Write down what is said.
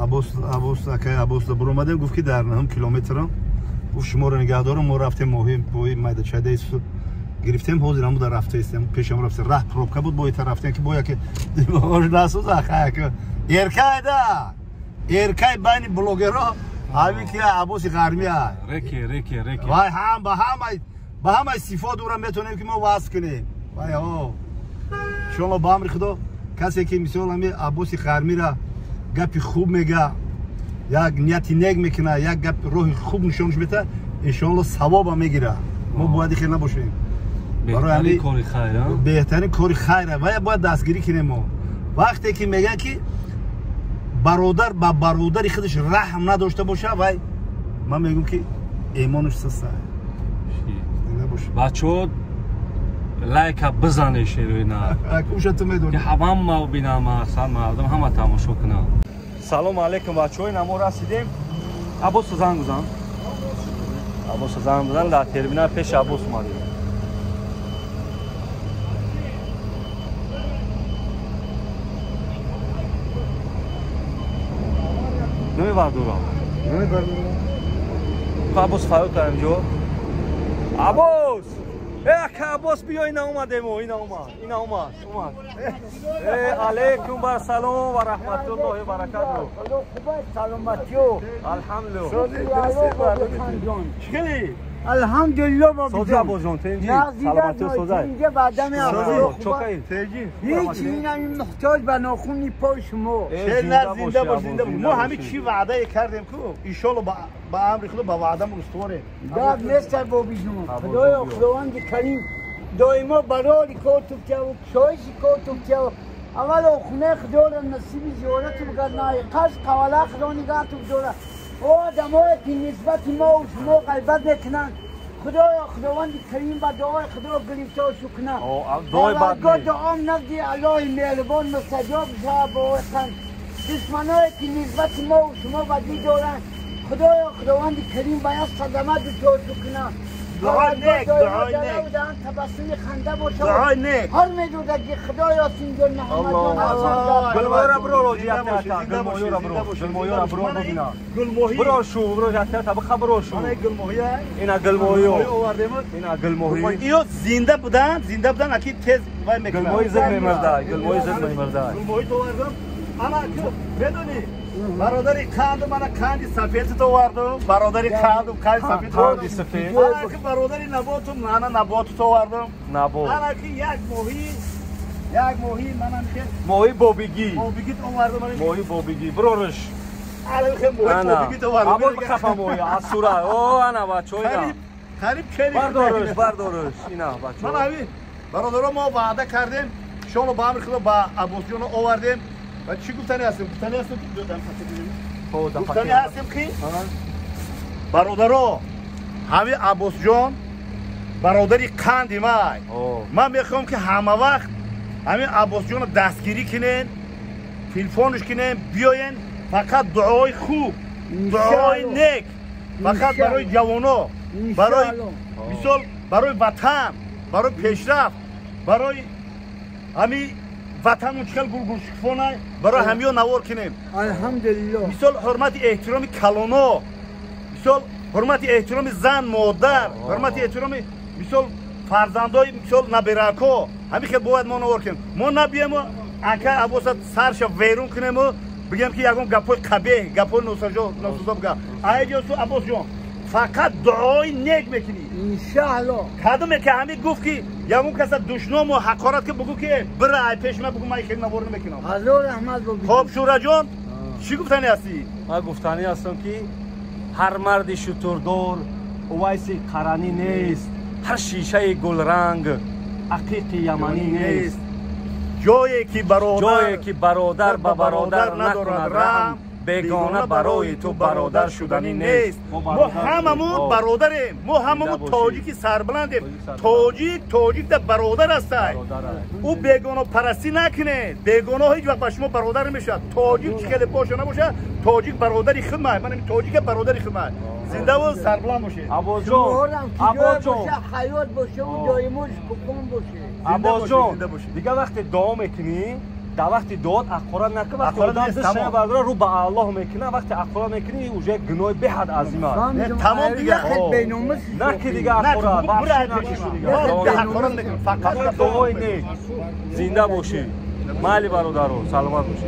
عباس برو اومدیم گفت که در 9 کیلومترم گفت شما رو نگه دارم ما رفتیم ماهی میدچه سو گرفتیم حاضر هم در رفته استیم پیشم رفته راه پروبکا بود با طرفتن که باید که دیوار نسوز اخه که ارکای بین بلوگرها همین که عباس غرمیه رکی وای هم با همه صفات دورم میتونیم که ما واسه کنیم وای ها شما با امر خدا کسی که مثلا همین عباس غرمی را گپی خوب میگه یک نیتی نگ میکنه یک گپ روح خوب نشونش بده ان شاء الله ثواب میگیره ما باید خیر نباشیم بهترین کاری خیره بهترین کاری خیره و باید دستگیری کنیم ما وقتی که میگن که برادر با برادر خودش رحم نداشته باشه و من میگم که ایمانش سسته بچه‌ها لایک بزنید شیرینه کوشت میدونی که همه ببینم اصلا مردم همه تماشا کنن سلام علیکم بچه‌ها ما رسیدیم عباس زنگ بزن در ترمینال پیش عباس اومدیم نمی‌بردورم عباس فایو کردیم جو عباس عباس بیا این اومد علیکم بر سلام و رحمت الله و برکاته سلامتی چی الحمدلله بابا سوزی عباس جان تنجی سلامتی و سوزی اینجا بعدم چوکایی تنجی هیچ اینم محتاج به ناخونی پای شما زنده باش ما همه چی وعده کردیم که ان شاء الله با امر خدا با وعده مستوره داد مستر بابی جون خداوند کریم دائما برای کار تو که شایش کار تو که اول خونه خدا رو نصیب زیارت بگردنای قصد قواله خدا نگاه تو داره او آدمایی که نسبت ما و شما غیبت میکنن خداوند کریم با دعای خدا گرفتارشو کنه دعای دعام نزدی الله مهربان مستجاب شد با وطن دشمنایی که نسبت ما و شما بدی دارن خداوند کریم باید صدمه دچارشو کنه دعای نیک تبسم خنده باشه دعای نیک هر میدوده که خدایا سینجا محمد گلمویو برو روزیت گلمویو برو ببینا برو شو برو جاتت بخبرو شو اینا گلمویو ایو زنده بودن اكيد تز وای میکنه گلموی زد میمرده گلموی تو وردم اما بدونی برادری کاندو من کاندی سفید تو واردم برادری کاندو کاندی سفید انا که برادری نباتم من نبات تو واردم نبات انا که یک موهی منم که موهی بوبیگی تو واردم موهی بوبیگی بروش انا که موهی بوبیگی تو واردم ابو بخفا موهی اسورا او انا بچوی خریب چری بردارش اینا بچو من همین برادرم ما وعده کردیم شما با امر خدا با عباس جون آوردیم و چی گفتنی هستیم گفتنی هستیم که برادرها همین عباس جان برادری قندی من میخوام که همه وقت همین عباس جان دستگیری کنین تلفنش کنین بیاین فقط دعای خوب دعای نیک فقط برای جوانا برای مثال برای وطن برای پیشرفت برای همین وطن مشکل گل شکفانه برای همیا نوار کنیم الحمدلله مثال حرمت احترام کلانا مثال حرمت احترام زن مادر حرمت احترام مثال فرزندای مثال نبرکا همین که باید ما نوار کنیم ما نبیم اگه عباس سرش ویرون کنیم و بگیم که یکم گپای قبیح گپای ناسوزا بگم ایجا تو عباس جان فقط دعای نیک میکنی انشاءالله کدومه که همین گفت که یکم کسا دشنام و حقارت که بگو که بره پیش من بگو من خیلی نوار نمیکنم حضور احمد بابی خب شورا جان چی گفتنی هستی من گفتنی هستم که هر مرد شتردار اویس قرانی نیست هر شیشه گل رنگ عقیق یمنی نیست جایی که برادر با برادر ندارد رحم بیگانه برای تو برادر شدنی نیست ما هممون برادریم ما هممون تاجیکی سربلندیم تاجیک در برادر هستن او بیگانه پرستی نکنه بیگانه هیچ وقت با شما برادر نمیشه تاجیک چیکه باشه نباشه تاجیک برادری خودمه من تاجیک برادری خودمه زنده و سربلند باشه عباس جان حیات باشه و دایمش کپون باشه عباس جان دیگه وقتی دعا میکنی در وقتی داد اقرار نکنه وقتی اقرار آدم نیست، دستش تمام. برداره رو به الله میکنه وقتی اقرار میکنه اوجه گناه به حد عظیم است تمام دیگه. نه که دیگه نه اقرار برو بخش حرکت نکشی شما. دیگه نه حقارا نکن. فقط فقط دوای نیک زنده باشی مالی برادرو سلامت باشی